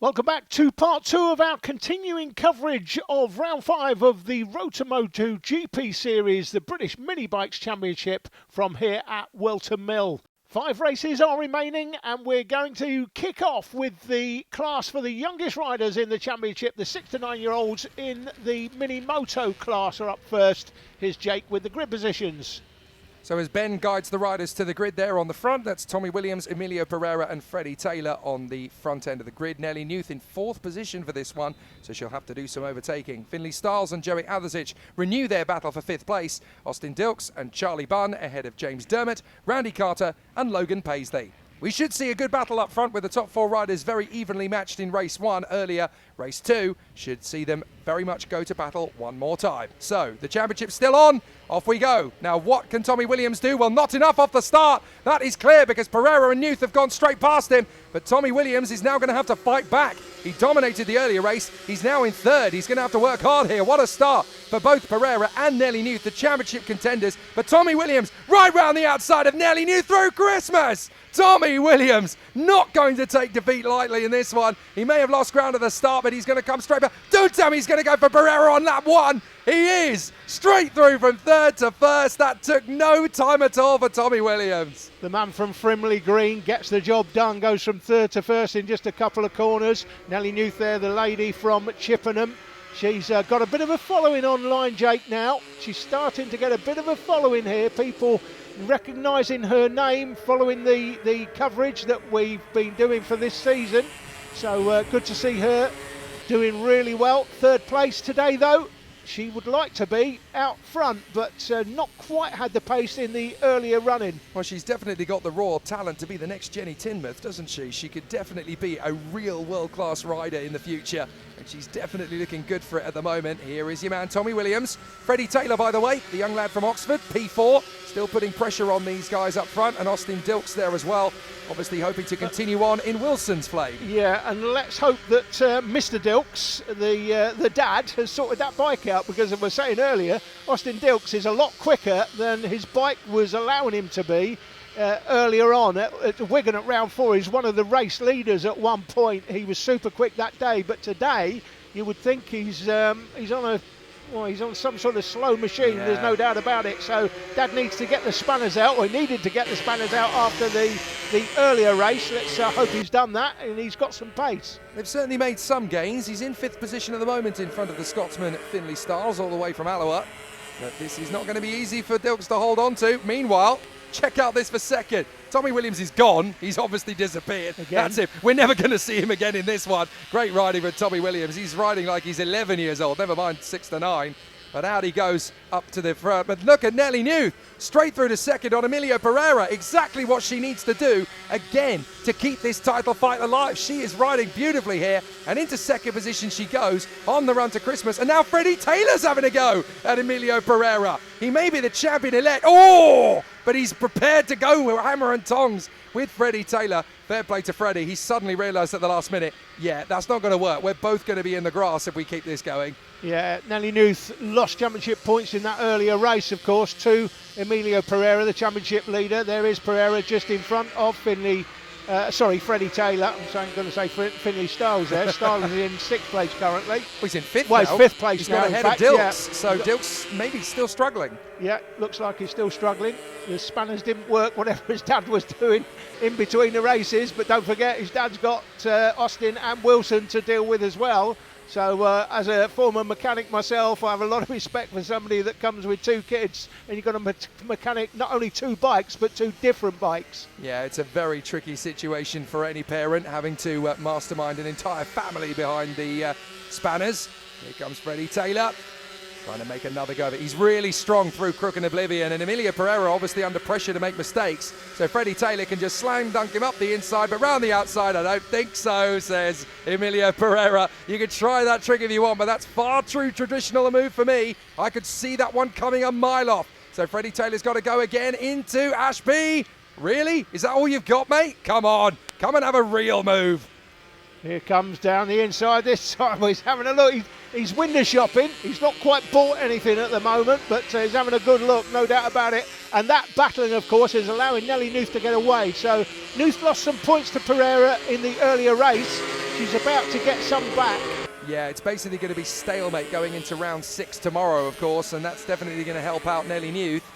Welcome back to part two of our continuing coverage of round 5 of the MOTO GP series, the British Minibikes Championship from here at Welton Mill. 5 races are remaining and we're going to kick off with the class for the youngest riders in the championship. The 6 to 9 year olds in the Minimoto class are up first. Here's Jake with the grid positions. So as Ben guides the riders to the grid there on the front, that's Tommy Williams, Emilio Pereira and Freddie Taylor on the front end of the grid. Nelly Newth in 4th position for this one, so she'll have to do some overtaking. Finley Stiles and Joey Athersidge renew their battle for 5th place. Austin Dilks and Charlie Bunn ahead of James Dermott, Randy Carter and Logan Paisley. We should see a good battle up front with the top 4 riders very evenly matched in race 1 earlier. Race 2 should see them very much go to battle one more time. So the championship's still on. Off we go. Now what can Tommy Williams do? Well, not enough off the start. That is clear because Pereira and Newth have gone straight past him. But Tommy Williams is now going to have to fight back. He dominated the earlier race. He's now in 3rd. He's going to have to work hard here. What a start for both Pereira and Nelly Newth, the championship contenders. But Tommy Williams right round the outside of Nelly Newth through Christmas. Tommy Williams not going to take defeat lightly in this one. He may have lost ground at the start, but he's going to come straight back. Don't tell me he's going to go for Pereira on lap 1. He is straight through from 3rd to 1st. That took no time at all for Tommy Williams. The man from Frimley Green gets the job done, goes from 3rd to 1st in just a couple of corners. Nelly Newth there, the lady from Chippenham. She's got a bit of a following online, Jake, now. She's starting to get a bit of a following here. People recognising her name following the coverage that we've been doing for this season. So good to see her doing really well. 3rd place today, though. She would like to be out front, but not quite had the pace in the earlier running. Well, she's definitely got the raw talent to be the next Jenny Tinmouth, doesn't she? She could definitely be a real world-class rider in the future, and she's definitely looking good for it at the moment. Here is your man, Tommy Williams. Freddie Taylor, by the way, the young lad from Oxford, P4, still putting pressure on these guys up front, and Austin Dilks there as well, obviously hoping to continue on in Wilson's flame. Yeah, and let's hope that Mr. Dilks, the dad, has sorted that bike out, because as I was saying earlier, Austin Dilks is a lot quicker than his bike was allowing him to be earlier on at Wigan at round 4. He's one of the race leaders at one point. He was super quick that day, but today you would think he's on some sort of slow machine. Yeah. There's no doubt about it. So Dad needs to get the spanners out, or he needed to get the spanners out after the earlier race. Let's hope he's done that and he's got some pace. They've certainly made some gains. He's in 5th position at the moment in front of the Scotsman Finley Stiles, all the way from Alloa. But this is not going to be easy for Dilks to hold on to. Meanwhile, check out this for 2nd. Tommy Williams is gone. He's obviously disappeared. Again. That's it. We're never going to see him again in this one. Great riding with Tommy Williams. He's riding like he's 11 years old, never mind 6 to 9. But out he goes up to the front. But look at Nelly Newth, straight through to 2nd on Emilio Pereira. Exactly what she needs to do, again, to keep this title fight alive. She is riding beautifully here, and into 2nd position she goes on the run to Christmas. And now Freddie Taylor's having a go at Emilio Pereira. He may be the champion-elect. Oh! But he's prepared to go with hammer and tongs with Freddie Taylor. Fair play to Freddie. He suddenly realised at the last minute, yeah, that's not going to work. We're both going to be in the grass if we keep this going. Yeah, Nelly Newth lost championship points in that earlier race, of course, to Emilio Pereira, the championship leader. There is Pereira just in front of Freddie Taylor. I'm going to say Finley Stiles there. Stiles is in 6th place currently. Well, he's in 5th now. He's 5th place he's now. He's got ahead of Dilks, yeah. So Dilks maybe still struggling. Yeah, looks like he's still struggling. The spanners didn't work, whatever his dad was doing in between the races. But don't forget, his dad's got Austin and Wilson to deal with as well. So as a former mechanic myself, I have a lot of respect for somebody that comes with 2 kids, and you've got to mechanic not only 2 bikes, but 2 different bikes. Yeah, it's a very tricky situation for any parent, having to mastermind an entire family behind the spanners. Here comes Freddie Taylor, trying to make another go of it. He's really strong through Crook and Oblivion, and Emilio Pereira obviously under pressure to make mistakes. So Freddie Taylor can just slam dunk him up the inside, but round the outside, I don't think so, says Emilio Pereira. You can try that trick if you want, but that's far too traditional a move for me. I could see that one coming a mile off. So Freddie Taylor's got to go again into Ashby. Really? Is that all you've got, mate? Come on, come and have a real move. Here comes down the inside this time. He's having a look. He's window shopping. He's not quite bought anything at the moment, but he's having a good look, no doubt about it. And that battling, of course, is allowing Nelly Newth to get away. So Newth lost some points to Pereira in the earlier race, She's about to get some back. Yeah, it's basically going to be stalemate going into round 6 tomorrow, of course, and that's definitely going to help out Nelly Newth.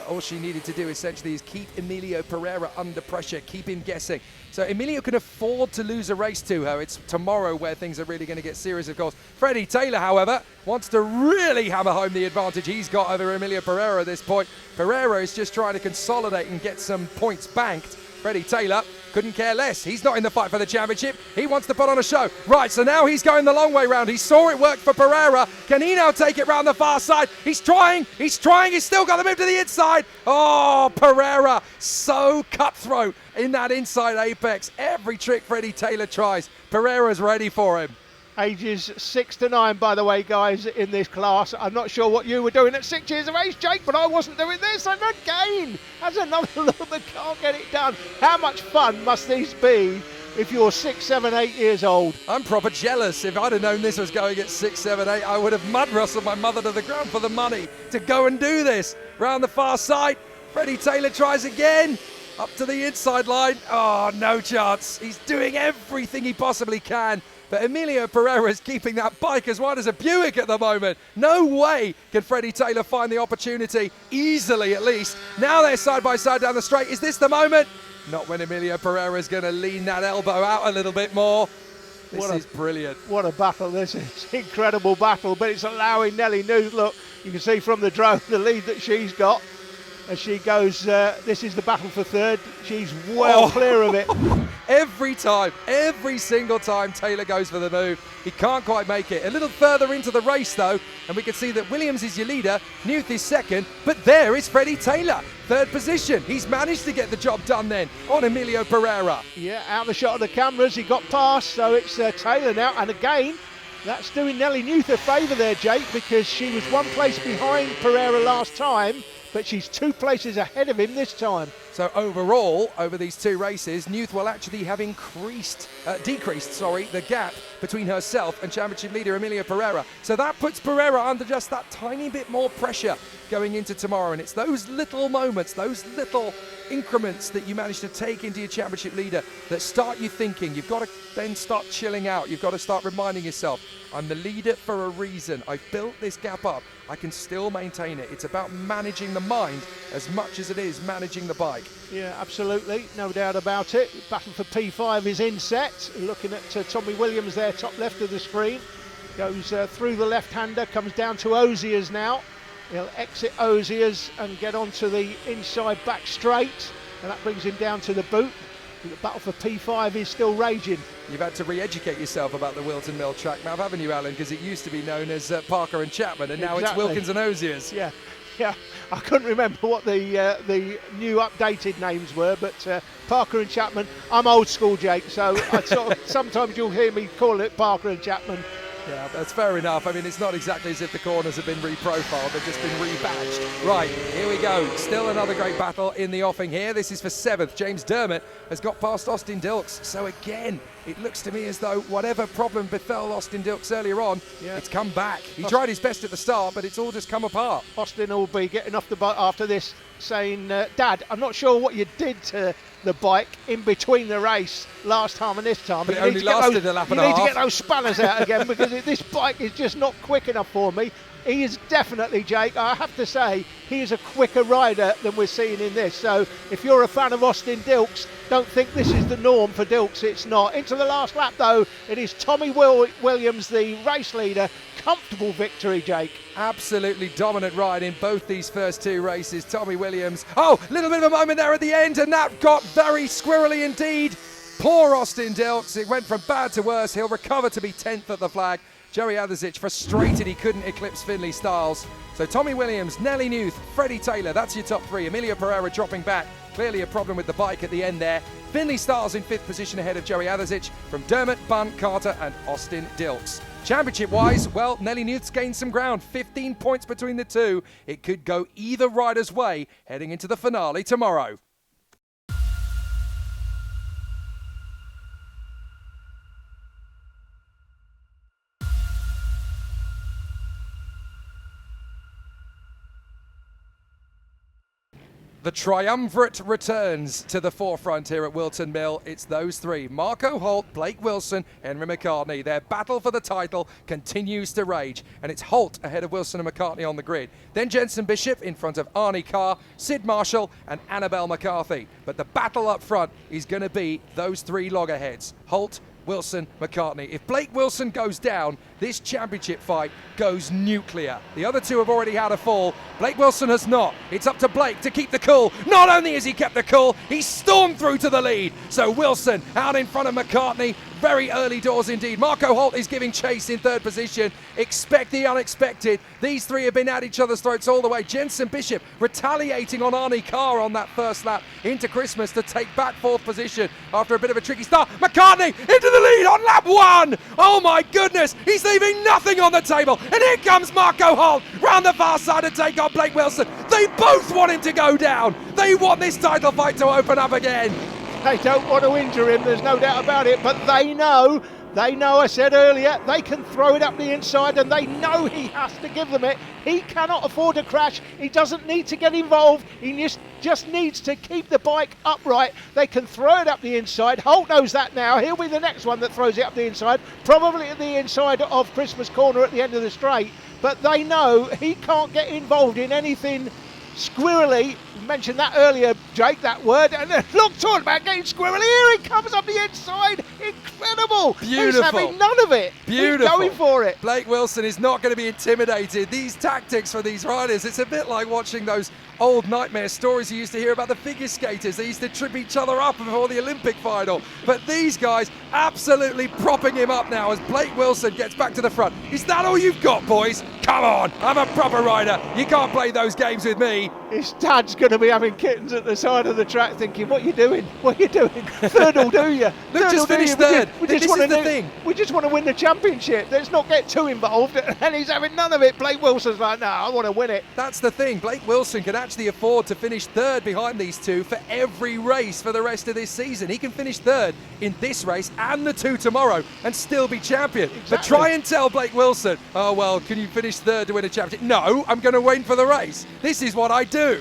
All she needed to do essentially is keep Emilio Pereira under pressure, keep him guessing. So Emilio can afford to lose a race to her. It's tomorrow where things are really going to get serious, of course. Freddie Taylor, however, wants to really hammer home the advantage he's got over Emilio Pereira at this point. Pereira is just trying to consolidate and get some points banked. Freddie Taylor couldn't care less. He's not in the fight for the championship. He wants to put on a show. Right, so now he's going the long way round. He saw it work for Pereira. Can he now take it round the far side? He's trying. He's still got to move to the inside. Oh, Pereira, so cutthroat in that inside apex. Every trick Freddie Taylor tries, Pereira's ready for him. Ages 6 to 9, by the way, guys, in this class. I'm not sure what you were doing at 6 years of age, Jake, but I wasn't doing this. And again, as another little that can't get it done. How much fun must these be if you're 6, 7, 8 years old? I'm proper jealous. If I'd have known this was going at 6, 7, 8, I would have mud wrestled my mother to the ground for the money to go and do this. Round the far side, Freddie Taylor tries again. Up to the inside line. Oh, no chance. He's doing everything he possibly can. But Emilio Pereira is keeping that bike as wide as a Buick at the moment. No way can Freddie Taylor find the opportunity, easily at least. Now they're side by side down the straight. Is this the moment? Not when Emilio Pereira is going to lean that elbow out a little bit more. This is brilliant. What a battle this is. Incredible battle, but it's allowing Nelly Newth, look, you can see from the drone the lead that she's got. As she goes, this is the battle for third. She's well clear of it. Every time, every single time Taylor goes for the move, he can't quite make it. A little further into the race though, and we can see that Williams is your leader, Newth is second, but there is Freddie Taylor, third position. He's managed to get the job done then on Emilio Pereira. Yeah, out of the shot of the cameras, he got past, so it's Taylor now, and again, that's doing Nelly Newth a favour there, Jake, because she was one place behind Pereira last time, but she's 2 places ahead of him this time. So overall, over these 2 races, Newth will actually have decreased the gap between herself and championship leader Emilio Pereira. So that puts Pereira under just that tiny bit more pressure going into tomorrow. And it's those little moments, those little increments that you manage to take into your championship leader that start you thinking. You've got to then start chilling out. You've got to start reminding yourself, I'm the leader for a reason. I've built this gap up. I can still maintain it. It's about managing the mind as much as it is managing the bike. Yeah, absolutely. No doubt about it. Battle for P5 is in set. Looking at Tommy Williams there, top left of the screen. Goes through the left-hander, comes down to Ozier's now. He'll exit Ozier's and get onto the inside back straight. And that brings him down to the boot. The battle for P5 is still raging. You've had to re-educate yourself about the Wilton Mill track map, haven't you, Alan? Because it used to be known as Parker and Chapman, and now it's Wilkins and Ozier's. Yeah. I couldn't remember what the new updated names were, but Parker and Chapman. I'm old school, Jake, so sometimes you'll hear me call it Parker and Chapman. Yeah, that's fair enough. I mean, it's not exactly as if the corners have been reprofiled, they've just been rebadged. Right, here we go. Still another great battle in the offing here. This is for 7th. James Dermott has got past Austin Dilks. So again, it looks to me as though whatever problem befell Austin Dilks earlier on, it's come back. He tried his best at the start, but it's all just come apart. Austin will be getting off the bike after this, saying, Dad, I'm not sure what you did to the bike in between the race last time and this time. But it only lasted a lap and a half. You need to get those spanners out again because this bike is just not quick enough for me. He is definitely, Jake, I have to say, he is a quicker rider than we're seeing in this. So if you're a fan of Austin Dilks, don't think this is the norm for Dilks. It's not. Into the last lap, though, it is Tommy Williams, the race leader. Comfortable victory, Jake. Absolutely dominant ride in both these first 2 races. Tommy Williams. Oh, little bit of a moment there at the end, and that got very squirrely indeed. Poor Austin Dilks. It went from bad to worse. He'll recover to be 10th at the flag. Joey Adasic frustrated he couldn't eclipse Finley Stiles. So Tommy Williams, Nelly Newth, Freddie Taylor, that's your top 3. Emilio Pereira dropping back. Clearly a problem with the bike at the end there. Finley Stiles in 5th position ahead of Joey Adasic from Dermott, Bunn, Carter and Austin Dilks. Championship-wise, well, Nelly Newth's gained some ground. 15 points between the 2. It could go either rider's way heading into the finale tomorrow. The triumvirate returns to the forefront here at Wilton Mill. It's those three, Marco Holt, Blake Wilson, Henry McCartney. Their battle for the title continues to rage, and it's Holt ahead of Wilson and McCartney on the grid. Then Jensen Bishop in front of Arnie Carr, Sid Marshall and Annabelle McCarthy. But the battle up front is going to be those three loggerheads, Holt, Wilson, McCartney. If Blake Wilson goes down, this championship fight goes nuclear. The other two have already had a fall. Blake Wilson has not. It's up to Blake to keep the cool. Not only has he kept the cool, he's stormed through to the lead. So Wilson out in front of McCartney. Very early doors indeed. Marco Holt is giving chase in third position. Expect the unexpected. These three have been at each other's throats all the way. Jensen Bishop retaliating on Arnie Carr on that first lap into Christmas to take back fourth position after a bit of a tricky start. McCartney into the lead on lap one. Oh my goodness, he's leaving nothing on the table. And here comes Marco Holt round the far side to take on Blake Wilson. They both want him to go down. They want this title fight to open up again. They don't want to injure him, there's no doubt about it, but they know, I said earlier, they can throw it up the inside and they know he has to give them it. He cannot afford to crash, he doesn't need to get involved, he just needs to keep the bike upright. They can throw it up the inside. Holt knows that now, he'll be the next one that throws it up the inside, probably at the inside of Christmas Corner at the end of the straight, but they know he can't get involved in anything squirrely. You mentioned that earlier, Jake, that word, and look, talking about getting squirrely, here he comes up the inside, incredible. Beautiful. He's having none of it. Beautiful. He's going for it. Blake Wilson is not going to be intimidated. These tactics for these riders, it's a bit like watching those old nightmare stories you used to hear about the figure skaters. They used to trip each other up before the Olympic final. But these guys absolutely propping him up now as Blake Wilson gets back to the front. Is that all you've got, boys? Come on, I'm a proper rider. You can't play those games with me. His dad's going to be having kittens at the side of the track thinking, what are you doing? What are you doing? Third will do you. Look, just finished third. This is the thing. We just want to win the championship. Let's not get too involved. And he's having none of it. Blake Wilson's like, no, I want to win it. That's the thing. Blake Wilson can actually afford to finish third behind these two for every race for the rest of this season. He can finish third in this race and the two tomorrow and still be champion. Exactly. But try and tell Blake Wilson, oh, well, can you finish third to win a championship? No, I'm going to wait for the race. This is what I do.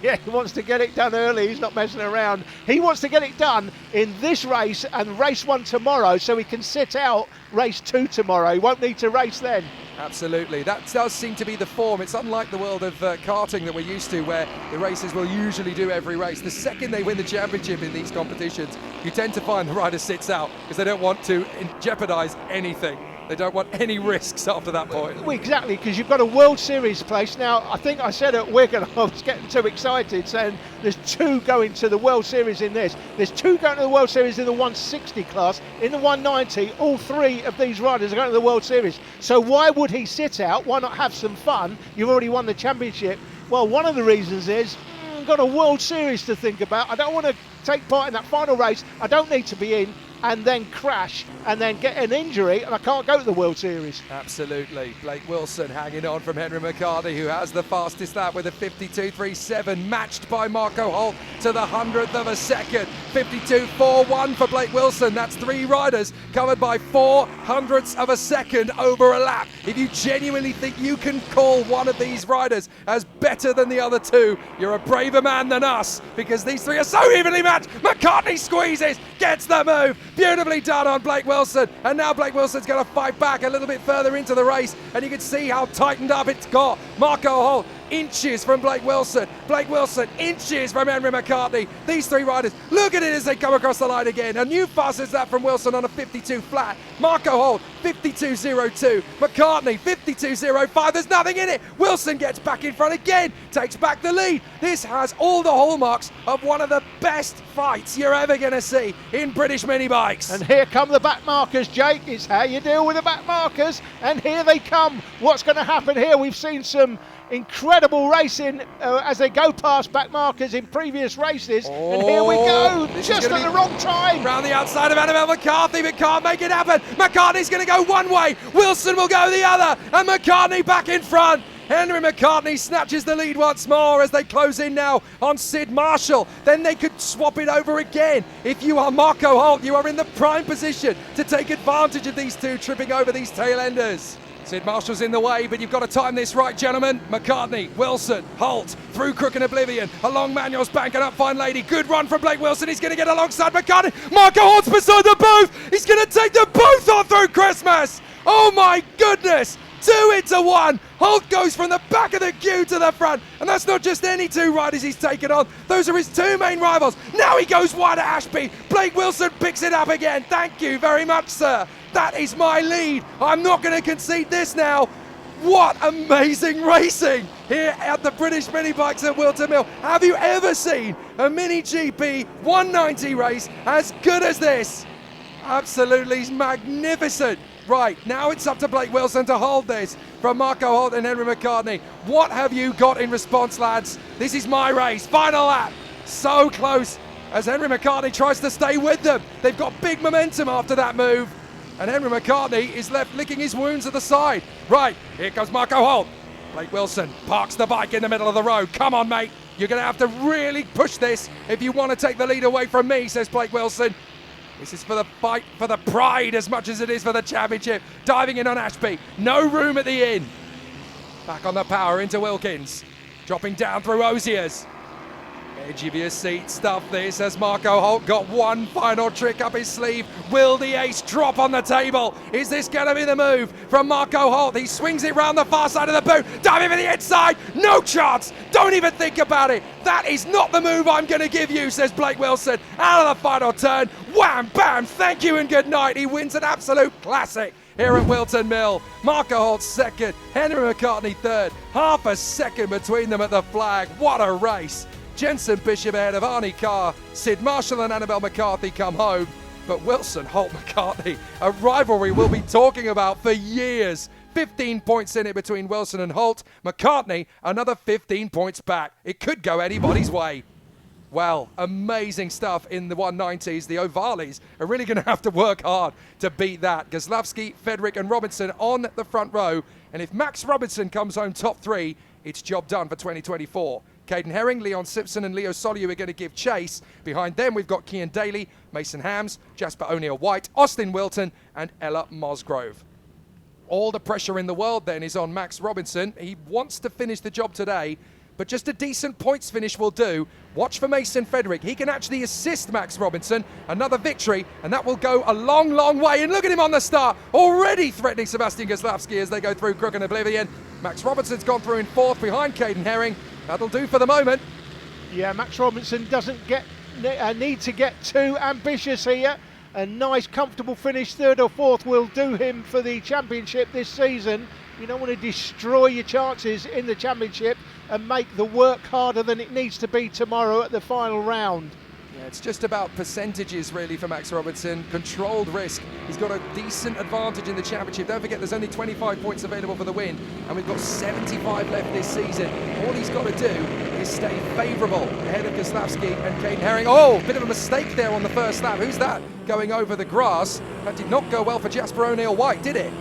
Yeah, he wants to get it done early. He's not messing around. He wants to get it done in this race and race one tomorrow so he can sit out race two tomorrow. He won't need to race then. Absolutely. That does seem to be the form. It's unlike the world of karting that we're used to, where the racers will usually do every race. The second they win the championship in these competitions, you tend to find the rider sits out because they don't want to jeopardise anything. They don't want any risks after that point. Well, exactly, because you've got a World Series place. Now, I think I said at Wigan, I was getting too excited, saying there's two going to the World Series in this. There's two going to the World Series in the 160 class. In the 190, all three of these riders are going to the World Series. So why would he sit out? Why not have some fun? You've already won the championship. Well, one of the reasons is, I've got a World Series to think about. I don't want to take part in that final race. I don't need to be in and then crash and then get an injury and I can't go to the World Series. Absolutely. Blake Wilson hanging on from Henry McCartney, who has the fastest lap with a 52.37, matched by Marco Holt to the 100th of a second. 52.41 for Blake Wilson. That's three riders covered by 400ths of a second over a lap. If you genuinely think you can call one of these riders as better than the other two, you're a braver man than us, because these three are so evenly matched. McCartney squeezes, gets the move. Beautifully done on Blake Wilson, and now Blake Wilson's going to fight back a little bit further into the race, and you can see how tightened up it's got. Marco Holt inches from Blake Wilson. Blake Wilson inches from Henry McCartney. These three riders, look at it as they come across the line again. A new fastest lap from Wilson on a 52 flat. Marco Holt 52.02. McCartney 52.05. There's nothing in it. Wilson gets back in front again, takes back the lead. This has all the hallmarks of one of the best fights you're ever going to see in British mini bikes. And here come the back markers, Jake. It's how you deal with the back markers, and here they come. What's going to happen here? We've seen some incredible racing as they go past back markers in previous races, and here we go, just at the wrong time. Round the outside of Annabelle McCarthy, but can't make it happen. McCartney's going to go one way, Wilson will go the other, and McCartney back in front. Henry McCartney snatches the lead once more as they close in now on Sid Marshall. Then they could swap it over again. If you are Marco Holt, you are in the prime position to take advantage of these two tripping over these tail enders. Sid Marshall's in the way, but you've got to time this right, gentlemen. McCartney, Wilson, Holt, through Crook and Oblivion, along Manuel's bank and up Fine Lady. Good run from Blake Wilson. He's going to get alongside McCartney. Marco Holt's beside the booth. He's going to take the both on through Christmas. Oh my goodness. 2 into 1. Holt goes from the back of the queue to the front. And that's not just any 2 riders he's taken on. Those are his 2 main rivals. Now he goes wide at Ashby. Blake Wilson picks it up again. Thank you very much, sir. That is my lead. I'm not going to concede this now. What amazing racing here at the British Minibikes at Wilton Mill. Have you ever seen a MiniGP 190 race as good as this? Absolutely magnificent. Right, now it's up to Blake Wilson to hold this from Marco Holt and Henry McCartney. What have you got in response, lads? This is my race. Final lap. So close as Henry McCartney tries to stay with them. They've got big momentum after that move. And Henry McCartney is left licking his wounds at the side. Right, here comes Marco Holt. Blake Wilson parks the bike in the middle of the road. Come on, mate. You're going to have to really push this if you want to take the lead away from me, says Blake Wilson. This is for the fight, for the pride as much as it is for the championship. Diving in on Ashby. No room at the inn. Back on the power into Wilkins. Dropping down through Osiers. Edge of your seat stuff this as Marco Holt got one final trick up his sleeve. Will the ace drop on the table? Is this going to be the move from Marco Holt? He swings it round the far side of the boot. Diving for the inside. No chance. Don't even think about it. That is not the move I'm going to give you, says Blake Wilson. Out of the final turn. Wham, bam, thank you and good night. He wins an absolute classic here at Wilton Mill. Marco Holt second. Henry McCartney third. Half a second between them at the flag. What a race. Jensen Bishop ahead of Arnie Carr, Sid Marshall and Annabelle McCarthy come home. But Wilson, Holt, McCartney, a rivalry we'll be talking about for years. 15 points in it between Wilson and Holt. McCartney, another 15 points back. It could go anybody's way. Well, amazing stuff in the 190s. The Ovalis are really going to have to work hard to beat that. Goslavsky, Fedrick and Robinson on the front row. And if Max Robinson comes home top 3, it's job done for 2024. Caden Herring, Leon Simpson and Leo Soliu are going to give chase. Behind them, we've got Cian Daly, Mason Hams, Jasper O'Neill-White, Austin Wilton and Ella Mosgrove. All the pressure in the world then is on Max Robinson. He wants to finish the job today, but just a decent points finish will do. Watch for Mason Fedrick. He can actually assist Max Robinson. Another victory, and that will go a long, long way. And look at him on the start, already threatening Sebastian Goslavsky as they go through Crook and Oblivion. Max Robinson's gone through in 4th behind Caden Herring. That'll do for the moment. Yeah, Max Robinson doesn't need to get too ambitious here. A nice, comfortable finish, 3rd or 4th, will do him for the championship this season. You don't want to destroy your chances in the championship and make the work harder than it needs to be tomorrow at the final round. Yeah, it's just about percentages really for Max Robinson. Controlled risk. He's got a decent advantage in the championship. Don't forget there's only 25 points available for the win, and we've got 75 left this season. All he's got to do is stay favourable ahead of Goslavsky and Caden Herring. Oh, bit of a mistake there on the first lap. Who's that going over the grass? That did not go well for Jasper O'Neill-White, did it?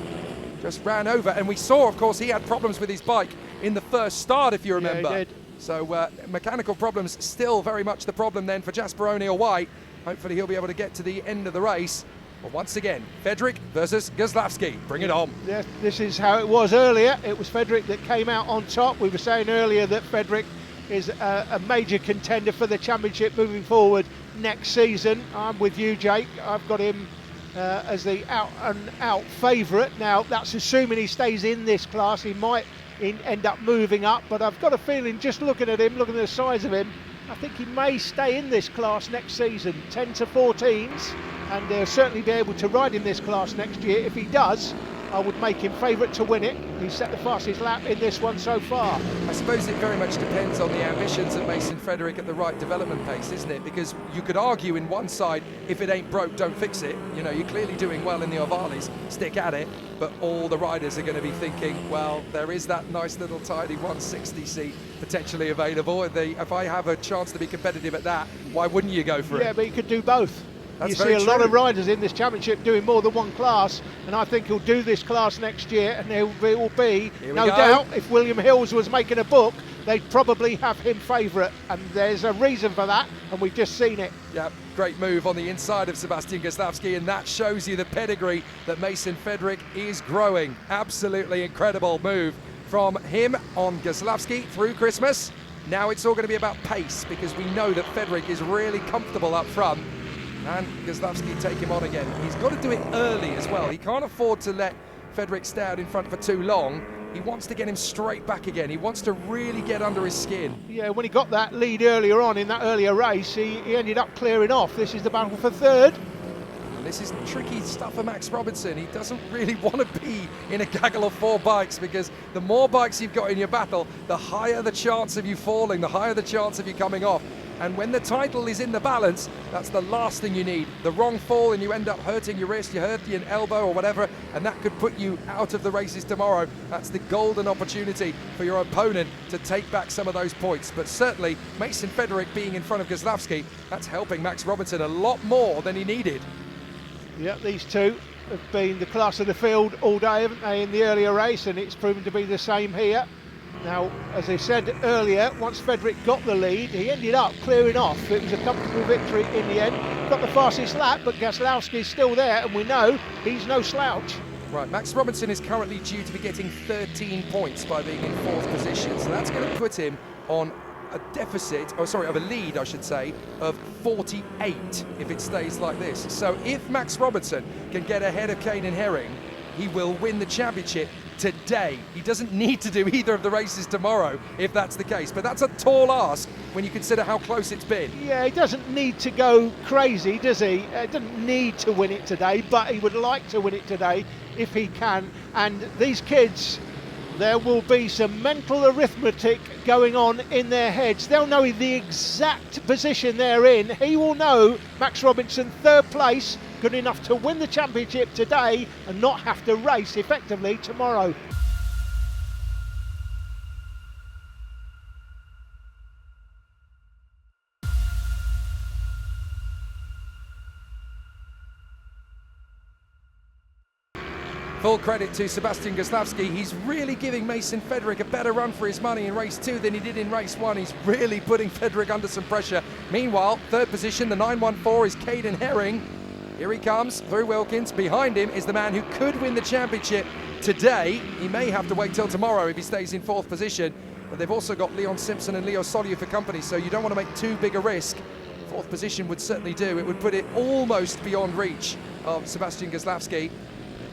Just ran over, and we saw, of course, he had problems with his bike in the first start, if you remember. Yeah, he did. So mechanical problems still very much the problem then for Jasper O'Neill-White. Hopefully he'll be able to get to the end of the race. But once again, Fedrick versus Goslavsky. Bring it on. Yeah, this is how it was earlier. It was Fedrick that came out on top. We were saying earlier that Fedrick is a major contender for the championship moving forward next season. I'm with you, Jake. I've got him as the out favourite. Now, that's assuming he stays in this class. He might end up moving up, but I've got a feeling, just looking at him, looking at the size of him, I think he may stay in this class next season. 10 to 14s, and they'll certainly be able to ride in this class next year. If he does, I would make him favourite to win it. He's set the fastest lap in this one so far. I suppose it very much depends on the ambitions of Mason Fedrick at the right development pace, isn't it? Because you could argue in one side, if it ain't broke, don't fix it. You know, you're clearly doing well in the Ovalis, stick at it. But all the riders are going to be thinking, well, there is that nice little tidy 160 seat potentially available. If I have a chance to be competitive at that, why wouldn't you go for it? Yeah, but you could do both. That's you see a lot of riders in this championship doing more than one class, and I think he'll do this class next year, and there will be no doubt, if William Hills was making a book, they'd probably have him favourite, and there's a reason for that, and we've just seen it. Yeah, great move on the inside of Sebastian Goslavsky, and that shows you the pedigree that Mason Fedrick is growing. Absolutely incredible move from him on Goslavsky through Christmas. Now it's all going to be about pace, because we know that Fedrick is really comfortable up front, and Goslavsky take him on again. He's got to do it early as well. He can't afford to let Fedrick stay out in front for too long. He wants to get him straight back again. He wants to really get under his skin. Yeah, when he got that lead earlier on in that earlier race, he ended up clearing off. This is the battle for third. And this is tricky stuff for Max Robinson. He doesn't really want to be in a gaggle of 4 bikes, because the more bikes you've got in your battle, the higher the chance of you falling, the higher the chance of you coming off. And when the title is in the balance, that's the last thing you need. The wrong fall and you end up hurting your wrist, you hurt your elbow or whatever, and that could put you out of the races tomorrow. That's the golden opportunity for your opponent to take back some of those points. But certainly, Mason Fedrick being in front of Goslavsky, that's helping Max Robinson a lot more than he needed. Yeah, these two have been the class of the field all day, haven't they, in the earlier race, and it's proven to be the same here. Now, as I said earlier, once Fedrick got the lead, he ended up clearing off. It was a comfortable victory in the end. Got the fastest lap, but Goslavsky's still there, and we know he's no slouch. Right, Max Robinson is currently due to be getting 13 points by being in 4th position, so that's going to put him on a deficit, of a lead, I should say, of 48 if it stays like this. So if Max Robinson can get ahead of Caden Herring, he will win the championship today. He doesn't need to do either of the races tomorrow if that's the case, but that's a tall ask when you consider how close it's been. Yeah, he doesn't need to go crazy, does he? He doesn't need to win it today, but he would like to win it today if he can. And these kids, there will be some mental arithmetic going on in their heads. They'll know the exact position they're in. He will know Max Robinson 3rd place, good enough to win the championship today and not have to race effectively tomorrow. Full credit to Sebastian Goslavsky. He's really giving Mason Fedrick a better run for his money in race 2 than he did in race 1. He's really putting Fedrick under some pressure. Meanwhile, 3rd position, the 914 is Caden Herring. Here he comes through Wilkins. Behind him is the man who could win the championship today. He may have to wait till tomorrow if he stays in 4th position. But they've also got Leon Simpson and Leo Solier for company, so you don't want to make too big a risk. 4th position would certainly do. It would put it almost beyond reach of Sebastian Goslavsky.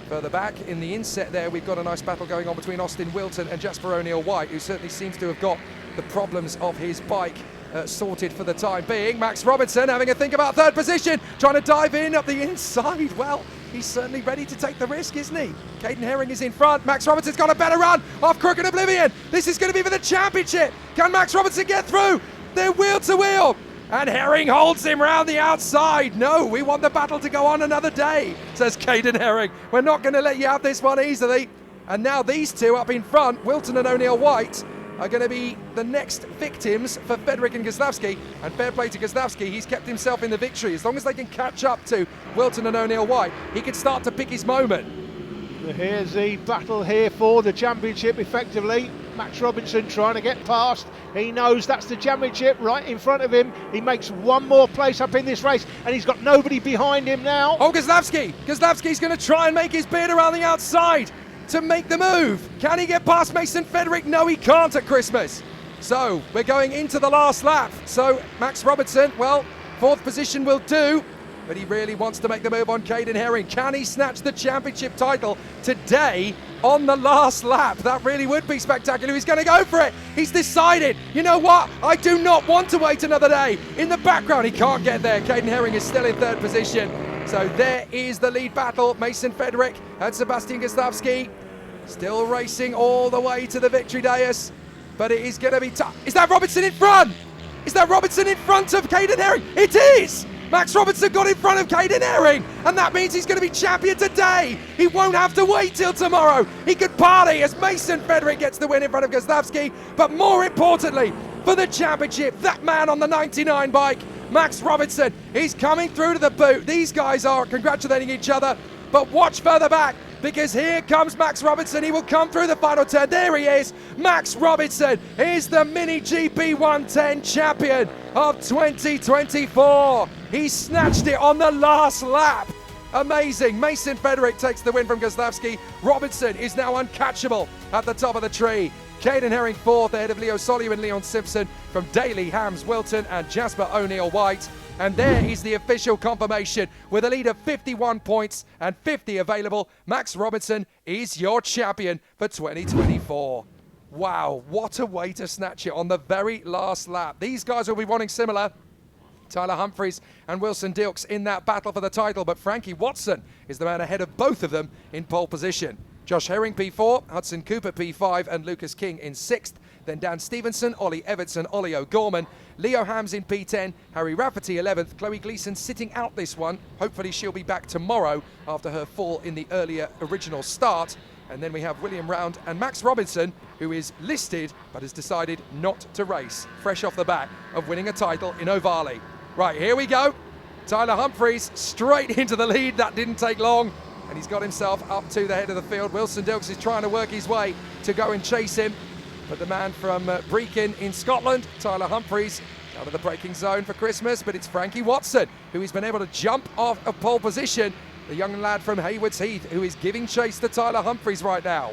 Further back in the inset there, we've got a nice battle going on between Austin Wilton and Jasper O'Neill-White, who certainly seems to have got the problems of his bike sorted for the time being. Max Robinson having a think about 3rd position, trying to dive in up the inside. Well, he's certainly ready to take the risk, isn't he? Caden Herring is in front. Max Robinson's got a better run off Crooked Oblivion. This is going to be for the championship. Can Max Robinson get through? They're wheel to wheel. And Herring holds him round the outside. No, we want the battle to go on another day, says Caden Herring. We're not going to let you have this one easily. And now these two up in front, Wilton and O'Neill-White, are going to be the next victims for Fedrick and Goslavsky. And fair play to Goslavsky, he's kept himself in the victory. As long as they can catch up to Wilton and O'Neill-White, he can start to pick his moment. Here's the battle here for the championship effectively. Max Robinson trying to get past. He knows that's the championship right in front of him. He makes one more place up in this race and he's got nobody behind him now. Oh, Goslavsky! Goslavsky's going to try and make his beard around the outside to make the move. Can he get past Mason Fedrick? No, he can't at Christmas. So we're going into the last lap. So Max Robinson, well, 4th position will do, but he really wants to make the move on Caden Herring. Can he snatch the championship title today on the last lap? That really would be spectacular. He's going to go for it. He's decided, you know what? I do not want to wait another day. In the background, he can't get there. Caden Herring is still in 3rd position. So there is the lead battle. Mason Fedrick and Sebastian Goslavsky still racing all the way to the victory dais. But it is going to be tough. Is that Robinson in front? Is that Robinson in front of Caden Herring? It is! Max Robinson got in front of Caden Herring, and that means he's going to be champion today. He won't have to wait till tomorrow. He could party as Mason Fedrick gets the win in front of Goslavsky. But more importantly, for the championship, that man on the 99 bike, Max Robinson, he's coming through to the boot. These guys are congratulating each other. But watch further back. because here comes Max Robinson. He will come through the final turn. There he is. Max Robinson is the MiniGP 110 champion of 2024. He snatched it on the last lap. Amazing. Mason Frederick takes the win from Goslavsky. Robinson is now uncatchable at the top of the tree. Caden Herring fourth ahead of Leo Soliu and Leon Simpson from Daly, Hams, Wilton and Jasper O'Neill-White. And there is the official confirmation with a lead of 51 points and 50 available. Max Robinson is your champion for 2024. Wow, what a way to snatch it on the very last lap. These guys will be wanting similar. Tyler Humphries and Wilson Dilks in that battle for the title, but Frankie Watson is the man ahead of both of them in pole position. Josh Herring P4, Hudson Cooper P5 and Lucas King in 6th. Then Dan Stevenson, Ollie Evertson, Ollie O'Gorman, Leo Hams in P10, Harry Rafferty 11th, Chloe Gleason sitting out this one. Hopefully she'll be back tomorrow after her fall in the earlier original start. And then we have William Round and Max Robinson, who is listed but has decided not to race, fresh off the back of winning a title in Ovale. Right, here we go. Tyler Humphries straight into the lead. That didn't take long. And he's got himself up to the head of the field. Wilson Dilks is trying to work his way to go and chase him. But the man from Brechin in Scotland, Tyler Humphries, out of the braking zone for Christmas. But it's Frankie Watson, who has been able to jump off of pole position. The young lad from Haywards Heath, who is giving chase to Tyler Humphries right now.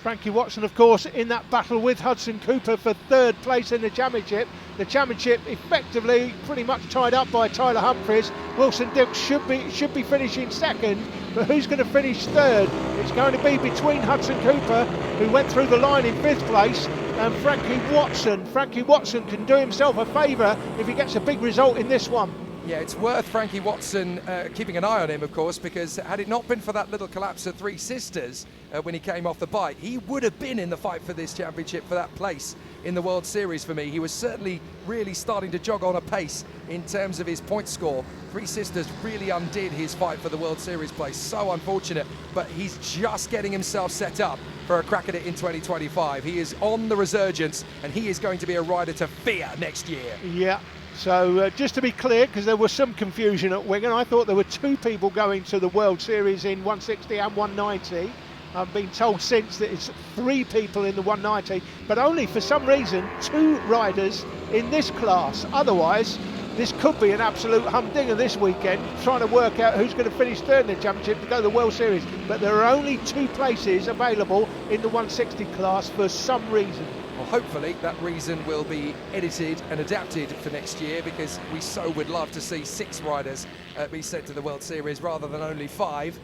Frankie Watson, of course, in that battle with Hudson Cooper for 3rd place in the championship. The championship effectively pretty much tied up by Tyler Humphries. Wilson Dilks should be finishing 2nd, but who's going to finish 3rd? It's going to be between Hudson Cooper, who went through the line in 5th place, and Frankie Watson. Frankie Watson can do himself a favour if he gets a big result in this one. Yeah, it's worth Frankie Watson keeping an eye on him, of course, because had it not been for that little collapse at Three Sisters when he came off the bike, he would have been in the fight for this championship for that place in the World Series for me. He was certainly really starting to jog on a pace in terms of his point score. Three Sisters really undid his fight for the World Series place. So unfortunate, but he's just getting himself set up for a crack at it in 2025. He is on the resurgence, and he is going to be a rider to fear next year. Yeah. So just to be clear, because there was some confusion at Wigan, I thought there were 2 people going to the World Series in 160 and 190. I've been told since that it's 3 people in the 190, but only for some reason 2 riders in this class. Otherwise, this could be an absolute humdinger this weekend, trying to work out who's going to finish 3rd in the championship to go to the World Series. But there are only 2 places available in the 160 class for some reason. Well, hopefully that reason will be edited and adapted for next year, because we so would love to see 6 riders be sent to the World Series rather than only 5.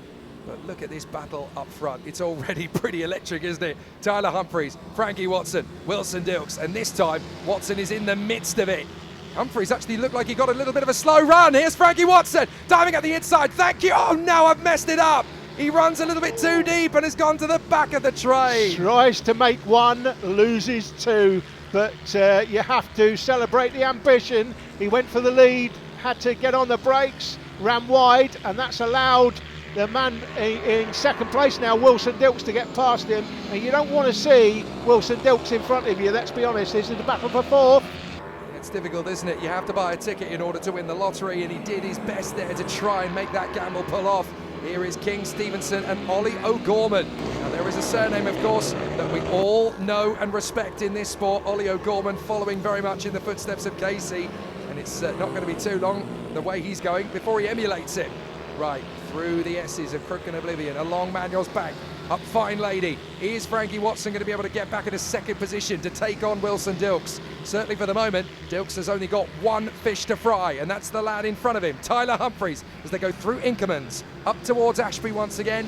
But look at this battle up front. It's already pretty electric, isn't it? Tyler Humphries, Frankie Watson, Wilson Dilks, and this time Watson is in the midst of it. Humphries actually looked like he got a little bit of a slow run. Here's Frankie Watson, diving at the inside. Thank you. Oh, no, I've messed it up. He runs a little bit too deep and has gone to the back of the train. Tries to make 1, loses 2, but you have to celebrate the ambition. He went for the lead, had to get on the brakes, ran wide, and that's allowed the man in 2nd place now, Wilson Dilks, to get past him. And you don't want to see Wilson Dilks in front of you, let's be honest. This is the battle for 4th. It's difficult, isn't it? You have to buy a ticket in order to win the lottery, and he did his best there to try and make that gamble pull off. Here is King, Stevenson and Ollie O'Gorman. Now there is a surname, of course, that we all know and respect in this sport. Ollie O'Gorman following very much in the footsteps of Casey. And it's not going to be too long, the way he's going, before he emulates it. Right, through the S's of Crook and Oblivion, along Manuel's Bank, up Fine Lady. Is Frankie Watson going to be able to get back in a 2nd position to take on Wilson Dilks? Certainly for the moment, Dilks has only got 1 fish to fry, and that's the lad in front of him, Tyler Humphries, as they go through Inkermans, up towards Ashby once again.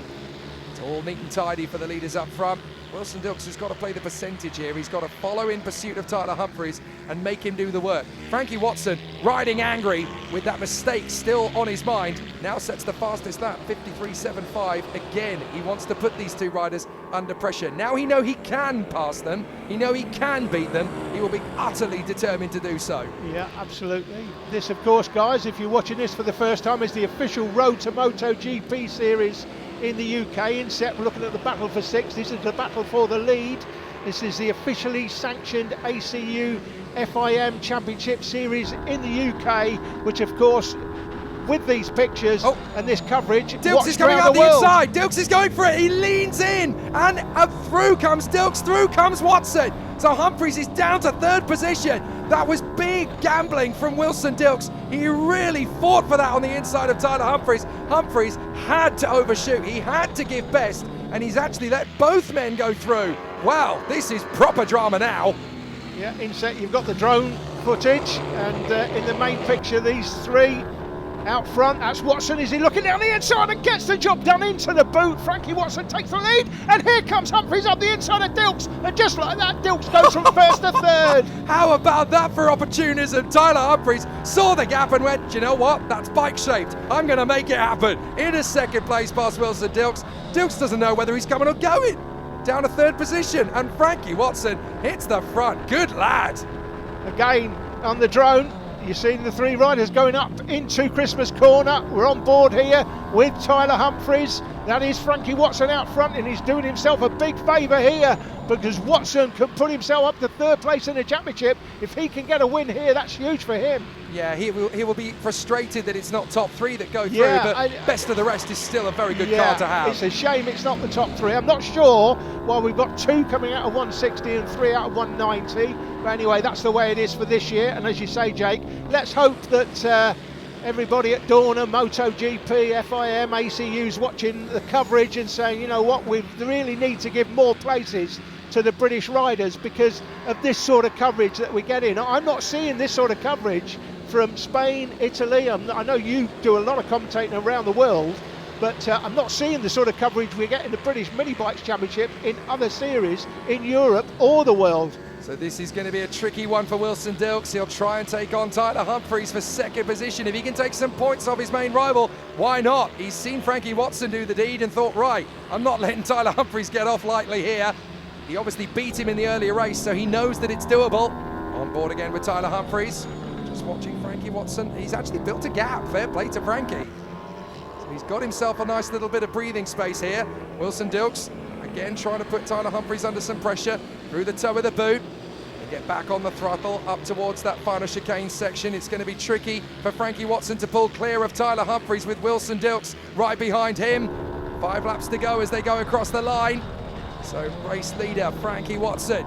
It's all neat and tidy for the leaders up front. Wilson Dilks has got to play the percentage here. He's got to follow in pursuit of Tyler Humphries and make him do the work. Frankie Watson, riding angry with that mistake still on his mind, now sets the fastest lap, 53.75. Again, he wants to put these 2 riders under pressure. Now he knows he can pass them, he knows he can beat them, he will be utterly determined to do so. Yeah, absolutely. This, of course, guys, if you're watching this for the first time, is the official Road to Moto GP series in the UK. Inset, we're looking at the battle for 6. This is the battle for the lead. This is the officially sanctioned ACU FIM Championship Series in the UK, which of course with these pictures and this coverage. Dilks is coming out the inside. Dilks is going for it. He leans in, and through comes Dilks. Through comes Watson. So Humphries is down to third position. That was big gambling from Wilson Dilks. He really fought for that on the inside of Tyler Humphries. Humphries had to overshoot. He had to give best, and he's actually let both men go through. Wow, this is proper drama now. Yeah, inset, you've got the drone footage, and in the main picture, these three out front. That's Watson. Is he looking down the inside and gets the job done into the boot? Frankie Watson takes the lead, and here comes Humphries up the inside of Dilks, and just like that, Dilks goes from first to third. How about that for opportunism? Tyler Humphries saw the gap and went, do you know what? That's bike shaped. I'm going to make it happen. In a second place past Wilson Dilks. Dilks doesn't know whether he's coming or going. Down to third position, and Frankie Watson hits the front. Good lad. Again on the drone, you're seeing the three riders going up into Christmas Corner. We're on board here with Tyler Humphries. That is Frankie Watson out front, and he's doing himself a big favour here because Watson can put himself up to third place in the championship. If he can get a win here, that's huge for him. Yeah, he will be frustrated that it's not top three that go through, but best of the rest is still a very good car to have. It's a shame it's not the top three. I'm not sure why we've got two coming out of 160 and three out of 190. But anyway, that's the way it is for this year. And as you say, Jake, let's hope that everybody at Dorna, MotoGP, FIM, ACU's watching the coverage and saying, you know what, we really need to give more places to the British riders because of this sort of coverage that we get in. I'm not seeing this sort of coverage from Spain, Italy. I know you do a lot of commentating around the world, but I'm not seeing the sort of coverage we get in the British Minibikes Championship in other series in Europe or the world. So this is going to be a tricky one for Wilson Dilks. He'll try and take on Tyler Humphries for second position. If he can take some points off his main rival, why not? He's seen Frankie Watson do the deed and thought, right, I'm not letting Tyler Humphries get off lightly here. He obviously beat him in the earlier race, so he knows that it's doable. On board again with Tyler Humphries. Just watching Frankie Watson. He's actually built a gap. Fair play to Frankie. So he's got himself a nice little bit of breathing space here. Wilson Dilks again trying to put Tyler Humphries under some pressure through the toe of the boot. They get back on the throttle up towards that final chicane section. It's going to be tricky for Frankie Watson to pull clear of Tyler Humphries with Wilson Dilks right behind him. 5 laps to go as they go across the line. So race leader Frankie Watson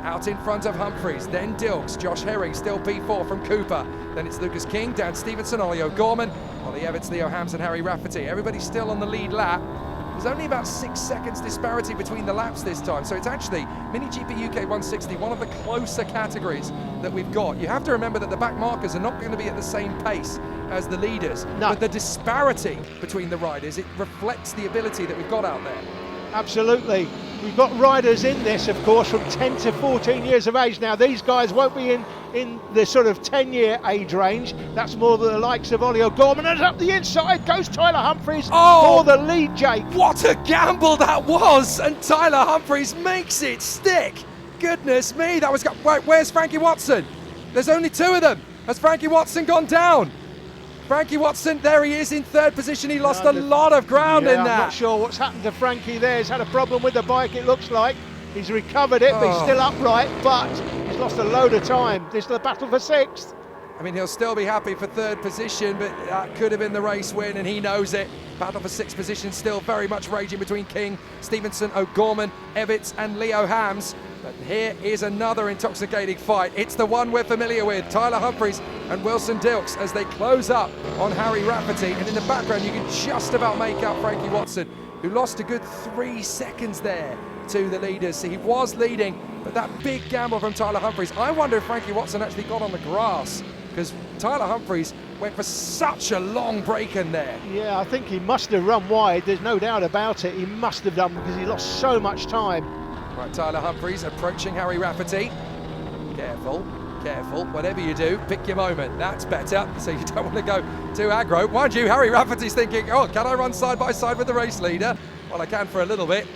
out in front of Humphries, then Dilks, Josh Herring still P4 from Cooper, then it's Lucas King, Dan Stevenson, Ollie O'Gorman, Ollie Evans, Leo Hams and Harry Rafferty. Everybody's still on the lead lap. There's only about 6 seconds disparity between the laps this time, so it's actually MiniGP UK 160, one of the closer categories that we've got. You have to remember that the back markers are not going to be at the same pace as the leaders, but the disparity between the riders, it reflects the ability that we've got out there. Absolutely. We've got riders in this, of course, from 10 to 14 years of age. Now, these guys won't be in the sort of 10-year age range. That's more than the likes of Ollie O'Gorman. And up the inside goes Tyler Humphries for the lead, Jake. What a gamble that was! And Tyler Humphries makes it stick. Goodness me, that was... Right, where's Frankie Watson? There's only 2 of them. Has Frankie Watson gone down? Frankie Watson, there he is in third position. He lost a lot of ground in that. I'm not sure what's happened to Frankie there. He's had a problem with the bike, it looks like. He's recovered it, but he's still upright, but he's lost a load of time. This is the battle for 6th. I mean, he'll still be happy for third position, but that could have been the race win, and he knows it. Battle for 6th position still very much raging between King, Stevenson, O'Gorman, Evitts and Leo Hams. But here is another intoxicating fight. It's the one we're familiar with, Tyler Humphries and Wilson Dilks as they close up on Harry Rafferty. And in the background, you can just about make out Frankie Watson, who lost a good 3 seconds there to the leaders. So he was leading, but that big gamble from Tyler Humphries. I wonder if Frankie Watson actually got on the grass, because Tyler Humphries went for such a long break in there. Yeah, I think he must have run wide. There's no doubt about it. He must have done, because he lost so much time. Right, Tyler Humphries approaching Harry Rafferty. Careful, careful. Whatever you do, pick your moment. That's better, so you don't want to go too aggro. Mind you, Harry Rafferty's thinking, oh, can I run side by side with the race leader? Well, I can for a little bit.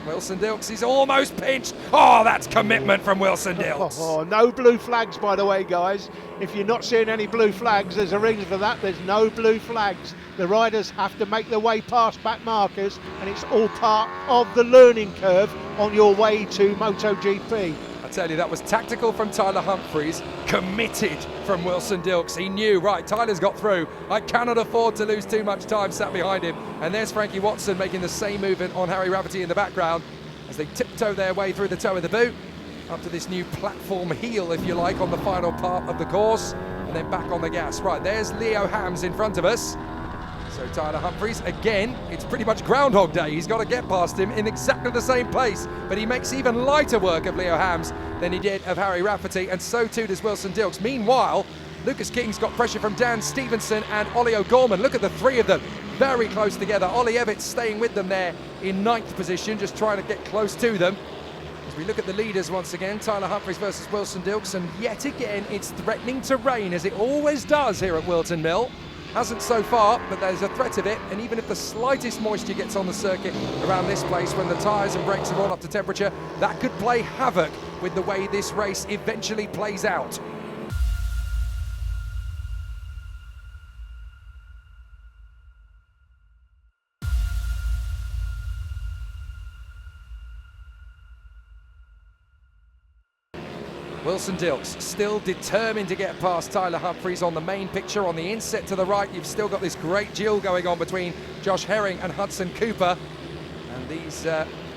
Wilson Dilks is almost pinched. Oh, that's commitment from Wilson Dilks. Oh, no blue flags, by the way, guys. If you're not seeing any blue flags, there's a reason for that. There's no blue flags. The riders have to make their way past back markers, and it's all part of the learning curve on your way to MotoGP. tell you, that was tactical from Tyler Humphries, committed from Wilson Dilks. He knew, right, Tyler's got through. I cannot afford to lose too much time sat behind him. And there's Frankie Watson making the same movement on Harry Rafferty in the background as they tiptoe their way through the toe of the boot up to this new platform heel, if you like, on the final part of the course, and then back on the gas. Right, there's Leo Hams in front of us. So Tyler Humphries, again, it's pretty much Groundhog Day. He's got to get past him in exactly the same place, but he makes even lighter work of Leo Hams than he did of Harry Rafferty, and so too does Wilson Dilks. Meanwhile, Lucas King's got pressure from Dan Stevenson and Ollie O'Gorman. Look at the three of them, very close together. Ollie Evans staying with them there in 9th position, just trying to get close to them. As we look at the leaders once again, Tyler Humphries versus Wilson Dilks, and yet again, it's threatening to rain, as it always does here at Wilton Mill. Hasn't so far, but there's a threat of it, and even if the slightest moisture gets on the circuit around this place when the tyres and brakes are all up to temperature, that could play havoc with the way this race eventually plays out. Wilson Dilks still determined to get past Tyler Humphries on the main picture. On the inset to the right, you've still got this great duel going on between Josh Herring and Hudson Cooper. And these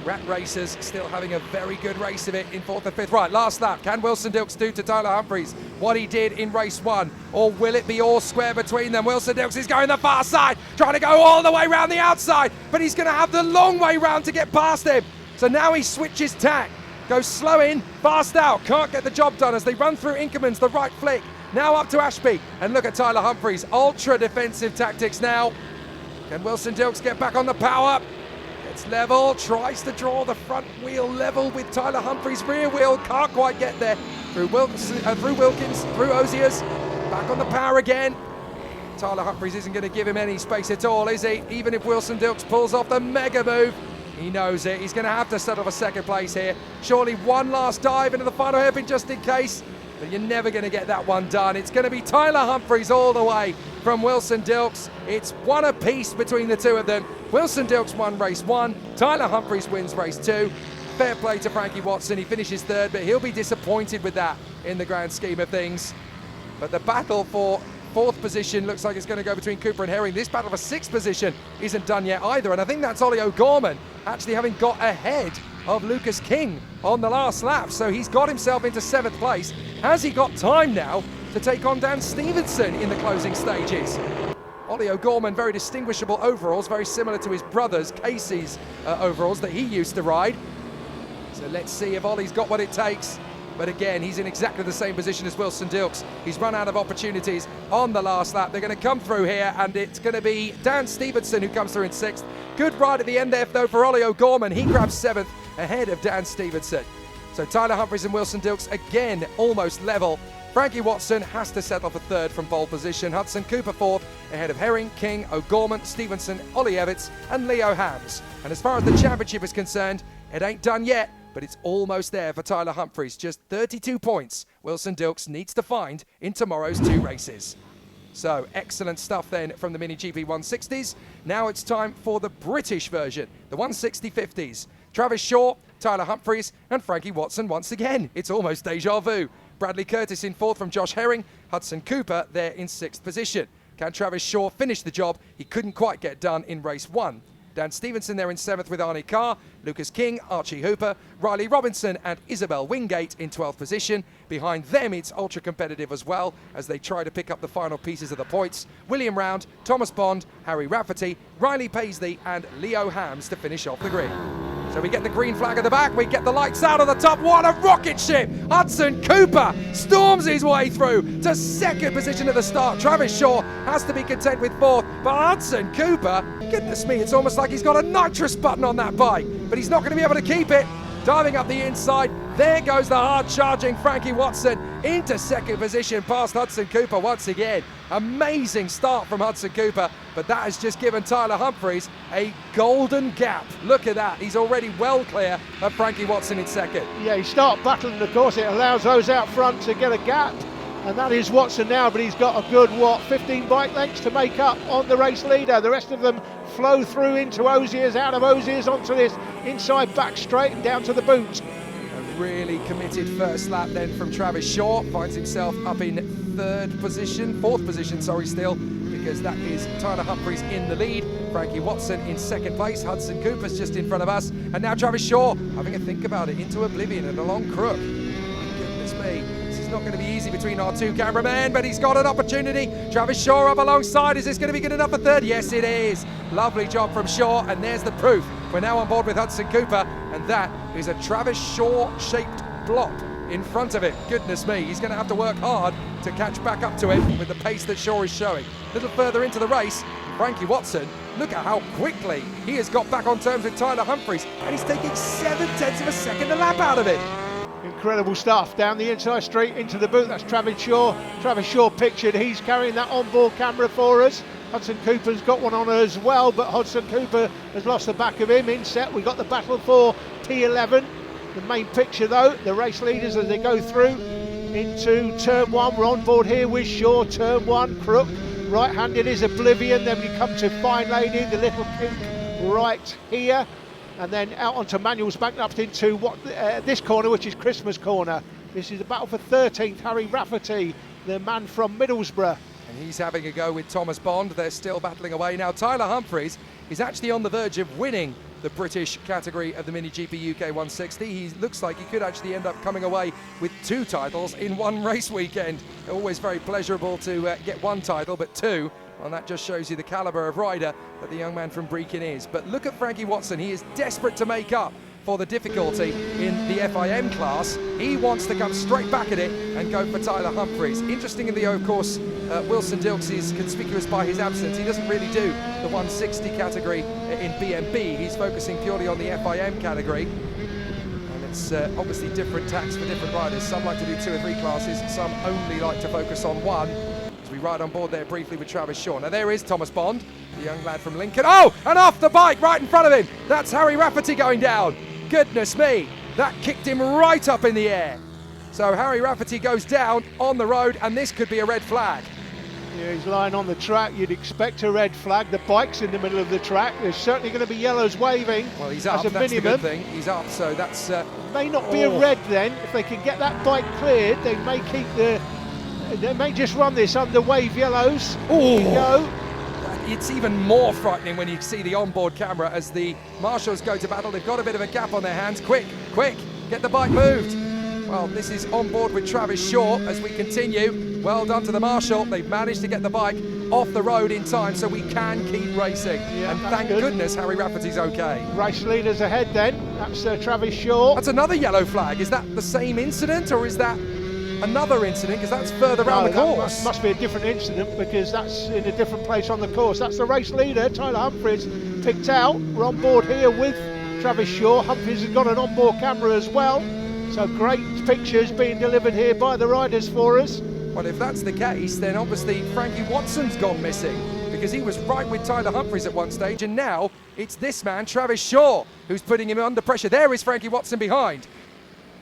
rat racers still having a very good race of it in 4th and 5th. Right, last lap. Can Wilson Dilks do to Tyler Humphries what he did in race 1? Or will it be all square between them? Wilson Dilks is going the far side, trying to go all the way round the outside, but he's going to have the long way round to get past him. So now he switches tack. Goes slow in, fast out, can't get the job done as they run through Inkerman's, the right flick. Now up to Ashby, and look at Tyler Humphries, ultra defensive tactics now. Can Wilson Dilks get back on the power? Gets level, tries to draw the front wheel level with Tyler Humphries' rear wheel, can't quite get there. Through Wilkins, through Oziers, back on the power again. Tyler Humphries isn't going to give him any space at all, is he? Even if Wilson Dilks pulls off the mega move, he knows it. He's going to have to settle for 2nd place here. Surely one last dive into the final hairpin just in case, but you're never going to get that one done. It's going to be Tyler Humphries all the way from Wilson Dilks. It's one apiece between the two of them. Wilson Dilks won race 1. Tyler Humphries wins race 2. Fair play to Frankie Watson. He finishes 3rd, but he'll be disappointed with that in the grand scheme of things. But the battle for 4th position looks like it's going to go between Cooper and Herring. This battle for 6th position isn't done yet either, and I think that's Ollie O'Gorman actually having got ahead of Lucas King on the last lap, so he's got himself into 7th place. Has he got time now to take on Dan Stevenson in the closing stages? Ollie O'Gorman, very distinguishable overalls, very similar to his brother's, Casey's overalls that he used to ride. So let's see if Ollie's got what it takes. But again, he's in exactly the same position as Wilson Dilks. He's run out of opportunities on the last lap. They're going to come through here, and it's going to be Dan Stevenson who comes through in 6th. Good ride at the end there, though, for Ollie O'Gorman. He grabs 7th ahead of Dan Stevenson. So Tyler Humphries and Wilson Dilks, again, almost level. Frankie Watson has to settle for 3rd from pole position. Hudson Cooper 4th, ahead of Herring, King, O'Gorman, Stevenson, Ollie Evans, and Leo Hams. And as far as the championship is concerned, it ain't done yet, but it's almost there for Tyler Humphries. Just 32 points Wilson Dilks needs to find in tomorrow's 2 races. So excellent stuff then from the MiniGP 160s. Now it's time for the British version, the 160/50s. Travis Shaw, Tyler Humphries, and Frankie Watson once again. It's almost deja vu. Bradley Curtis in 4th from Josh Herring. Hudson Cooper there in 6th position. Can Travis Shaw finish the job he couldn't quite get done in race 1? Dan Stevenson there in 7th with Arnie Carr, Lucas King, Archie Hooper, Riley Robinson and Isabel Wingate in 12th position. Behind them it's ultra competitive as well as they try to pick up the final pieces of the points. William Round, Thomas Bond, Harry Rafferty, Riley Paisley and Leo Hams to finish off the grid. So we get the green flag at the back, we get the lights out of the top. What a rocket ship! Hudson Cooper storms his way through to 2nd position at the start. Travis Shaw has to be content with 4th, but Hudson Cooper, goodness me, it's almost like he's got a nitrous button on that bike, but he's not going to be able to keep it. Diving up the inside, there goes the hard-charging Frankie Watson into 2nd position past Hudson Cooper once again. Amazing start from Hudson Cooper, but that has just given Tyler Humphries a golden gap. Look at that, he's already well clear of Frankie Watson in 2nd. Yeah, you start battling, of course, it allows those out front to get a gap, and that is Watson now, but he's got a good, 15 bike lengths to make up on the race leader. The rest of them flow through into Oziers, out of Oziers onto this inside back straight and down to the boot. A really committed first lap then from Travis Shaw. Finds himself up in fourth position, still, because that is Tyler Humphries in the lead. Frankie Watson in second place. Hudson Cooper's just in front of us. And now Travis Shaw having a think about it into oblivion and along Crook. Goodness me. This is not going to be easy between our two cameramen, but he's got an opportunity. Travis Shaw up alongside. Is this going to be good enough for third? Yes, it is. Lovely job from Shaw, and there's the proof. We're now on board with Hudson Cooper, and that is a Travis Shaw-shaped blob in front of him. Goodness me, he's going to have to work hard to catch back up to him with the pace that Shaw is showing. A little further into the race, Frankie Watson, look at how quickly he has got back on terms with Tyler Humphries, and he's taking 0.7 of a second a lap out of it. Incredible stuff. Down the inside straight into the boot, that's Travis Shaw. Travis Shaw pictured, he's carrying that onboard camera for us. Hudson Cooper's got one on as well, but Hudson Cooper has lost the back of him. Inset, we've got the battle for P11. The main picture though, the race leaders as they go through into turn one. We're on board here with Shaw, turn one, Crook. Right-handed is Oblivion, then we come to Fine Lady, the little pink right here. And then out onto Manuel's back up into this corner, which is Christmas corner. This is the battle for 13th, Harry Rafferty, the man from Middlesbrough. And he's having a go with Thomas Bond. They're still battling away. Now Tyler Humphries is actually on the verge of winning the British category of the MiniGP UK 160. He looks like he could actually end up coming away with 2 titles in one race weekend. Always very pleasurable to get 1 title, but 2, well, that just shows you the calibre of rider that the young man from Brecon is. But look at Frankie Watson. He is desperate to make up for the difficulty in the FIM class. He wants to come straight back at it and go for Tyler Humphries. Interestingly, of course, Wilson Dilks is conspicuous by his absence. He doesn't really do the 160 category in BMB. He's focusing purely on the FIM category. And it's obviously different tacks for different riders. Some like to do 2 or 3 classes, some only like to focus on 1. As we ride on board there briefly with Travis Shaw. Now there is Thomas Bond, the young lad from Lincoln. Oh, and off the bike right in front of him. That's Harry Rafferty going down. Goodness me, that kicked him right up in the air. So Harry Rafferty goes down on the road, and this could be a red flag. Yeah, he's lying on the track. You'd expect a red flag. The bike's in the middle of the track. There's certainly going to be yellows waving. Well, he's up, as a that's minimum. the good thing. He's up, so that's... may not be a red then. If they can get that bike cleared, they may keep the... They may just run this under wave yellows. There you go. It's even more frightening when you see the onboard camera as the marshals go to battle. They've got a bit of a gap on their hands. Quick, quick, get the bike moved. Well, this is on board with Travis Shaw as we continue. Well done to the marshal. They've managed to get the bike off the road in time so we can keep racing. Yeah, and thank goodness Harry Rafferty's okay. Race leaders ahead then. That's Travis Shaw. That's another yellow flag. Is that the same incident or is that another incident, because that's further around the course? Must be a different incident because that's in a different place on the course. That's the race leader, Tyler Humphries, picked out. We're on board here with Travis Shaw. Humphries has got an onboard camera as well, so great pictures being delivered here by the riders for us. Well, if that's the case, then obviously Frankie Watson's gone missing, because he was right with Tyler Humphries at one stage, and now it's this man, Travis Shaw, who's putting him under pressure. There is Frankie Watson behind.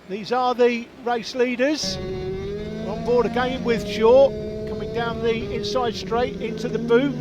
These are the race leaders. We're on board again with Shaw, coming down the inside straight into the boot.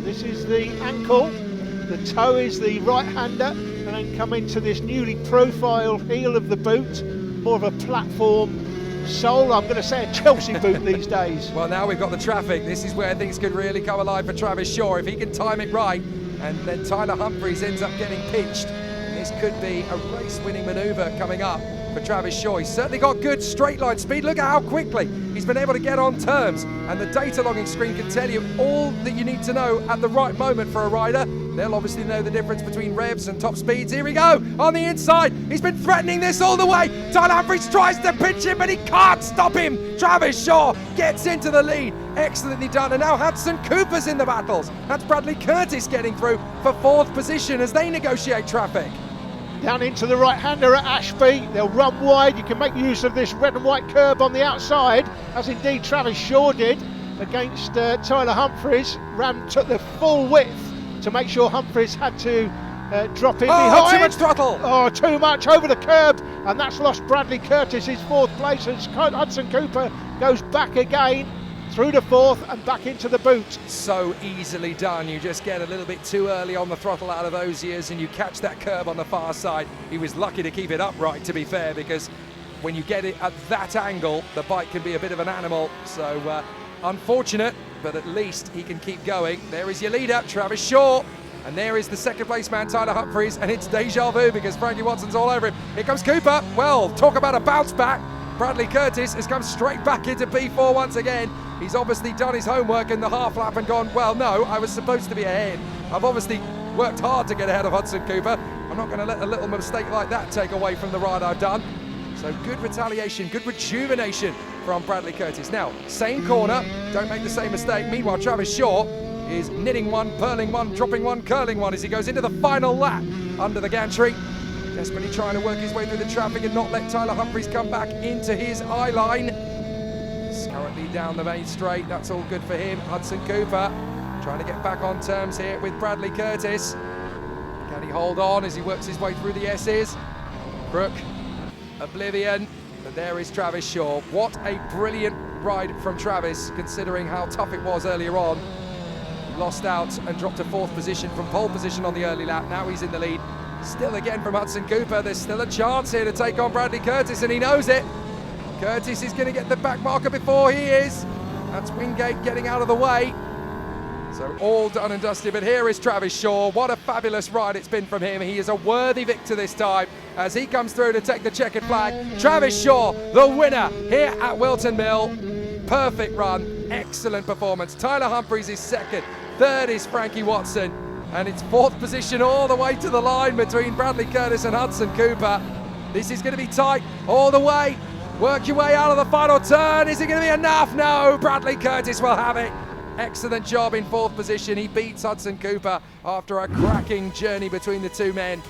This is the ankle, the toe is the right-hander, and then come into this newly profiled heel of the boot, more of a platform sole. I'm going to say a Chelsea boot these days. Well, now we've got the traffic. This is where things could really come alive for Travis Shaw if he can time it right, and then Tyler Humphries ends up getting pinched. This could be a race-winning manoeuvre coming up for Travis Shaw. He's certainly got good straight line speed. Look at how quickly he's been able to get on terms, and the data logging screen can tell you all that you need to know at the right moment for a rider. They'll obviously know the difference between revs and top speeds. Here we go on the inside. He's been threatening this all the way. Tyler Humphries tries to pinch him, but he can't stop him. Travis Shaw gets into the lead. Excellently done. And now Hudson Cooper's in the battles. That's Bradley Curtis getting through for 4th position as they negotiate traffic. Down into the right-hander at Ashby. They'll run wide. You can make use of this red and white curb on the outside, as indeed Travis Shaw did against Tyler Humphries. Ram took the full width to make sure Humphries had to drop in behind. Too much throttle. Oh, too much over the curb, and that's lost Bradley Curtis his 4th place as Hudson Cooper goes back again through the 4th and back into the boot. So easily done. You just get a little bit too early on the throttle out of those years and you catch that curb on the far side. He was lucky to keep it upright, to be fair, because when you get it at that angle, the bike can be a bit of an animal. So unfortunate, but at least he can keep going. There is your leader, Travis Shaw. And there is the second place man, Tyler Humphries, and it's deja vu because Frankie Watson's all over him. Here comes Cooper. Well, talk about a bounce back. Bradley Curtis has come straight back into P4 once again. He's obviously done his homework in the half lap and gone, well, no, I was supposed to be ahead. I've obviously worked hard to get ahead of Hudson Cooper. I'm not going to let a little mistake like that take away from the ride I've done. So good retaliation, good rejuvenation from Bradley Curtis. Now, same corner, don't make the same mistake. Meanwhile, Travis Shaw is knitting one, purling one, dropping one, curling one as he goes into the final lap under the gantry. Desperately trying to work his way through the traffic and not let Tyler Humphries come back into his eye line. He's currently down the main straight, that's all good for him. Hudson Cooper trying to get back on terms here with Bradley Curtis. Can he hold on as he works his way through the S's? Brook, Oblivion, and there is Travis Shaw. What a brilliant ride from Travis, considering how tough it was earlier on. Lost out and dropped to 4th position from pole position on the early lap. Now he's in the lead. Still again from Hudson Cooper. There's still a chance here to take on Bradley Curtis, and he knows it. Curtis is going to get the back marker before he is. That's Wingate getting out of the way. So all done and dusted, but here is Travis Shaw. What a fabulous ride it's been from him. He is a worthy victor this time as he comes through to take the checkered flag. Travis Shaw, the winner here at Wilton Mill. Perfect run, excellent performance. Tyler Humphries is second, third is Frankie Watson, and it's 4th position all the way to the line between Bradley Curtis and Hudson Cooper. This is going to be tight all the way. Work your way out of the final turn. Is it going to be enough? No, Bradley Curtis will have it. Excellent job in 4th position. He beats Hudson Cooper after a cracking journey between the two men.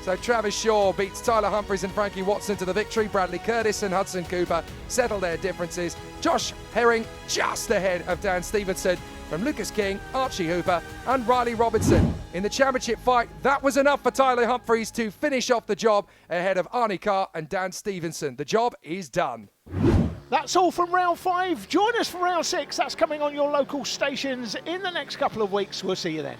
So Travis Shaw beats Tyler Humphries and Frankie Watson to the victory. Bradley Curtis and Hudson Cooper settle their differences. Josh Herring just ahead of Dan Stevenson from Lucas King, Archie Hooper and Riley Robertson. In the championship fight, that was enough for Tyler Humphries to finish off the job ahead of Arnie Carr and Dan Stevenson. The job is done. That's all from round 5. Join us for round 6. That's coming on your local stations in the next couple of weeks. We'll see you then.